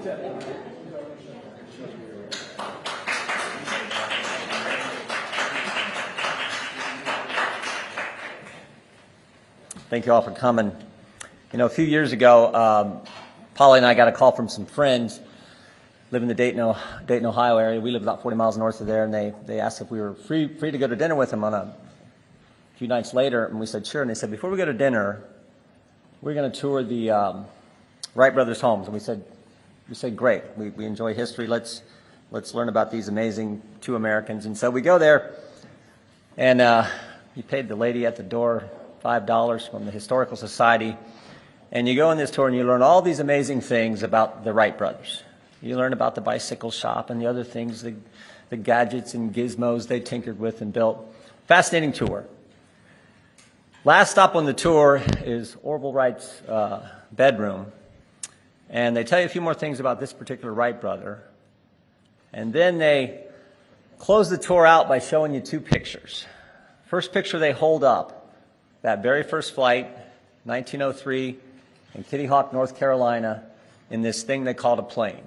Thank you all for coming. You know, a few years ago, Polly and I got a call from some friends live in the Dayton, Ohio area. We live about 40 miles north of there, and they asked if we were free to go to dinner with them on a few nights later, and we said sure. And they said, before we go to dinner, we're going to tour the Wright brothers' homes. And we said great. We enjoy history. Let's learn about these amazing two Americans. And so we go there, and you paid the lady at the door $5 from the Historical Society, and you go on this tour and you learn all these amazing things about the Wright brothers. You learn about the bicycle shop and the other things, the gadgets and gizmos they tinkered with and built. Fascinating tour. Last stop on the tour is Orville Wright's bedroom, and they tell you a few more things about this particular Wright brother, and then they close the tour out by showing you two pictures. First picture they hold up, that very first flight, 1903, in Kitty Hawk, North Carolina, in this thing they called a plane.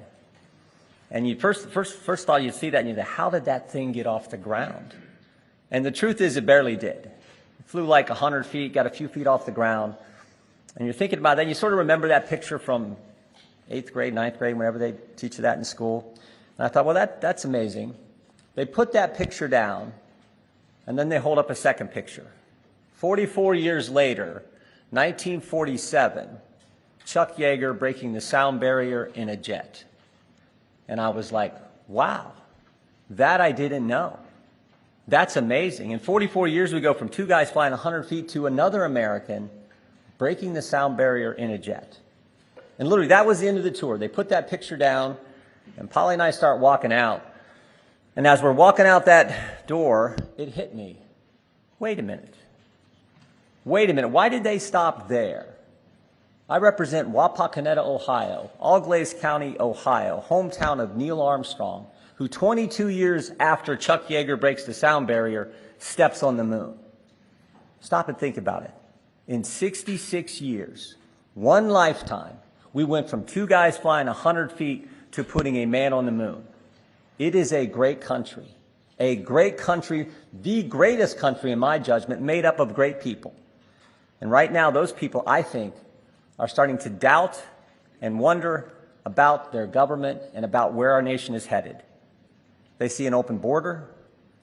And you first thought you'd see that and you think, how did that thing get off the ground? And the truth is it barely did. It flew like 100 feet, got a few feet off the ground. And you're thinking about that, and you sort of remember that picture from 8th grade, 9th grade, whenever they teach you that in school. And I thought, well, that's amazing. They put that picture down, and then they hold up a second picture. 44 years later, 1947, Chuck Yeager breaking the sound barrier in a jet. And I was like, wow, that I didn't know. That's amazing. In 44 years, we go from two guys flying 100 feet to another American breaking the sound barrier in a jet. And literally, that was the end of the tour. They put that picture down, and Polly and I start walking out. And as we're walking out that door, it hit me. Wait a minute. Wait a minute, why did they stop there? I represent Wapakoneta, Ohio, Auglaize County, Ohio, hometown of Neil Armstrong, who 22 years after Chuck Yeager breaks the sound barrier, steps on the moon. Stop and think about it. In 66 years, one lifetime, we went from two guys flying 100 feet to putting a man on the moon. It is a great country, the greatest country in my judgment, made up of great people. And right now, those people, I think, are starting to doubt and wonder about their government and about where our nation is headed. They see an open border.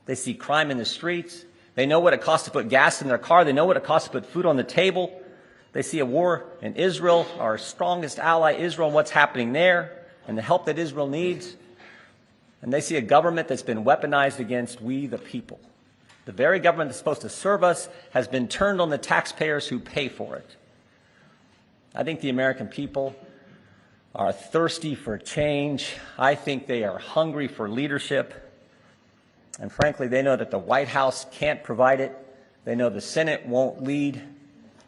They see crime in the streets. They know what it costs to put gas in their car. They know what it costs to put food on the table. They see a war in Israel, our strongest ally, Israel, and what's happening there, and the help that Israel needs. And they see a government that's been weaponized against we, the people. The very government that's supposed to serve us has been turned on the taxpayers who pay for it. I think the American people are thirsty for change. I think they are hungry for leadership. And frankly, they know that the White House can't provide it. They know the Senate won't lead.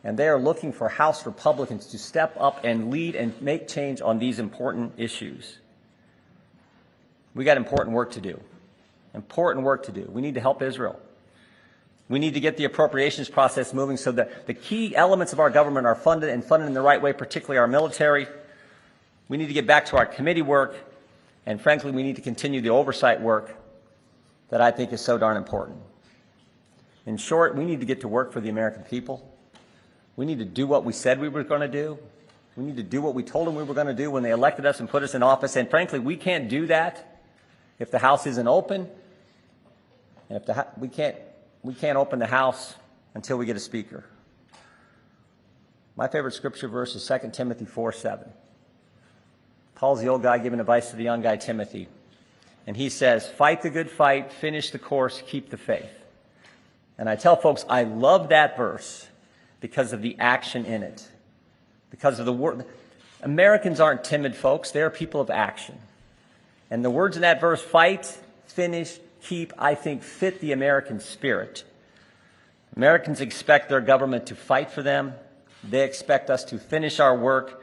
And they are looking for House Republicans to step up and lead and make change on these important issues. We got important work to do. Important work to do. We need to help Israel. We need to get the appropriations process moving so that the key elements of our government are funded and funded in the right way, particularly our military. We need to get back to our committee work, and frankly, we need to continue the oversight work that I think is so darn important. In short, we need to get to work for the American people. We need to do what we said we were going to do. We need to do what we told them we were going to do when they elected us and put us in office, and frankly, we can't do that if the House isn't open, and if we can't open the House until we get a speaker. My favorite scripture verse is 2 Timothy 4:7. Paul's the old guy giving advice to the young guy, Timothy. And he says, fight the good fight, finish the course, keep the faith. And I tell folks, I love that verse because of the action in it. Because of the word. Americans aren't timid folks. They're people of action. And the words in that verse, fight, finish, keep, I think fit the American spirit. Americans expect their government to fight for them. They expect us to finish our work.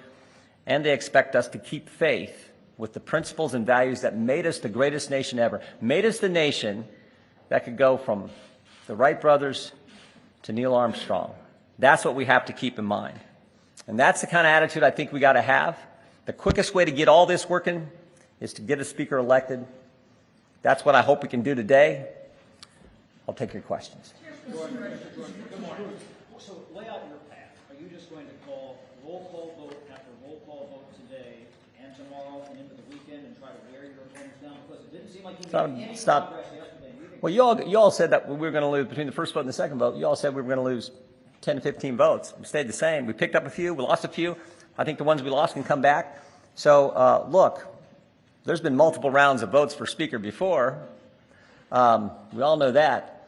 And they expect us to keep faith with the principles and values that made us the greatest nation ever. Made us the nation that could go from the Wright brothers to Neil Armstrong. That's what we have to keep in mind. And that's the kind of attitude I think we got to have. The quickest way to get all this working is to get a speaker elected. That's what I hope we can do today. I'll take your questions. Good morning. So lay out your path. Are you just going to call roll call vote after roll call vote today and tomorrow and into the weekend and try to wear your opponents down? Because it didn't seem like you made any progress yesterday. Well, you all said that we were going to lose between the first vote and the second vote. You all said we were going to lose 10 to 15 votes. We stayed the same. We picked up a few. We lost a few. I think the ones we lost can come back. So, look, there's been multiple rounds of votes for speaker before. We all know that.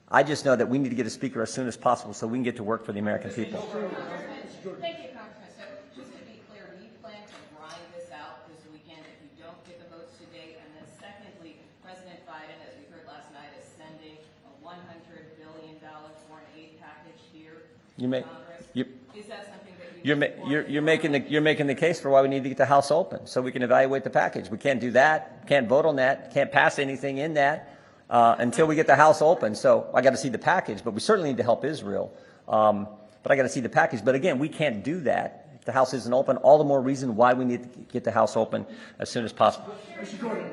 I just know that we need to get a speaker as soon as possible so we can get to work for the American people. Thank you, Congressman. So just to be clear, do you plan to grind this out this weekend if you don't get the votes today? And then secondly, President Biden, as we heard last night, is sending a $100 billion foreign aid package here to Congress. Is that something that you're making the case for why we need to get the House open so we can evaluate the package. We can't do that, can't vote on that, can't pass anything in that until we get the House open. So I got to see the package, but we certainly need to help Israel. But I got to see the package. But again, we can't do that if the House isn't open. All the more reason why we need to get the House open as soon as possible. Mr. Jordan,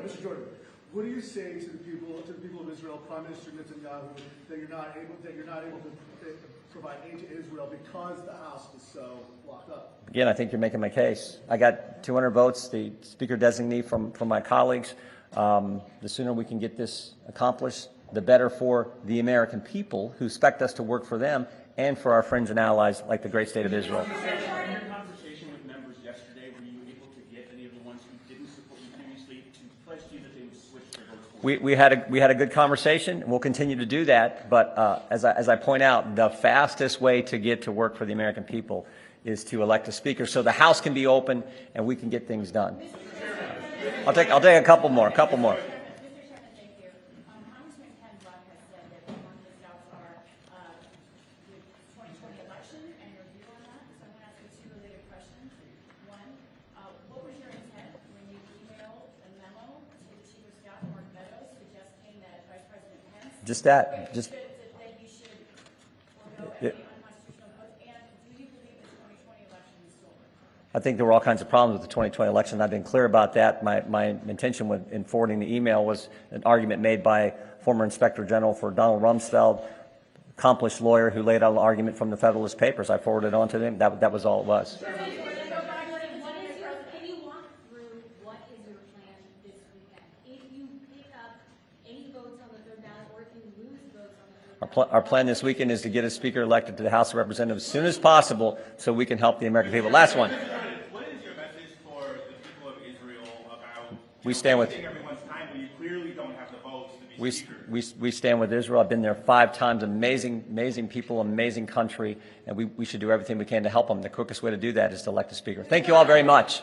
what do you say to the people of Israel, Prime Minister Netanyahu, that you're not able to provide aid to Israel because the House is so locked up? Again, I think you're making my case. I got 200 votes, the speaker designee from my colleagues. The sooner we can get this accomplished, the better for the American people who expect us to work for them and for our friends and allies like the great state of Israel. In your conversation with members yesterday, were you able to get any of the ones who didn't support you previously to pledge to you that they would switch their votes forward? We had a good conversation, and we'll continue to do that. But as I point out, the fastest way to get to work for the American people is to elect a speaker so the House can be open and we can get things done. I'll take a couple more. Mr. Chairman, thank you. Congressman Ken Buck has said that he wants his doubts are the 2020 election and your view on that. So I'm going to ask you two related questions. One, what was your intent when you emailed a memo to the Chief of Staff, Mark Meadows, suggesting that Vice President Pence Just that. Just. that you should forego any unconstitutional votes? And do you believe the 2020 election is still working? I think there were all kinds of problems with the 2020 election. I've been clear about that. My intention in forwarding the email was an argument made by former Inspector General for Donald Rumsfeld, accomplished lawyer who laid out an argument from the Federalist Papers. I forwarded it on to them. That was all it was. Can you walk through what is your plan this weekend? If you pick up any votes on the third ballot or if you lose votes on the third ballot? Our plan this weekend is to get a speaker elected to the House of Representatives as soon as possible so we can help the American people. Last one. What is your message for the people of Israel about We stand with everyone's time when you clearly don't have the votes to be speaker? we stand with Israel. I've been there 5 times. Amazing people, amazing country, and we should do everything we can to help them. The quickest way to do that is to elect a speaker. Thank you all very much.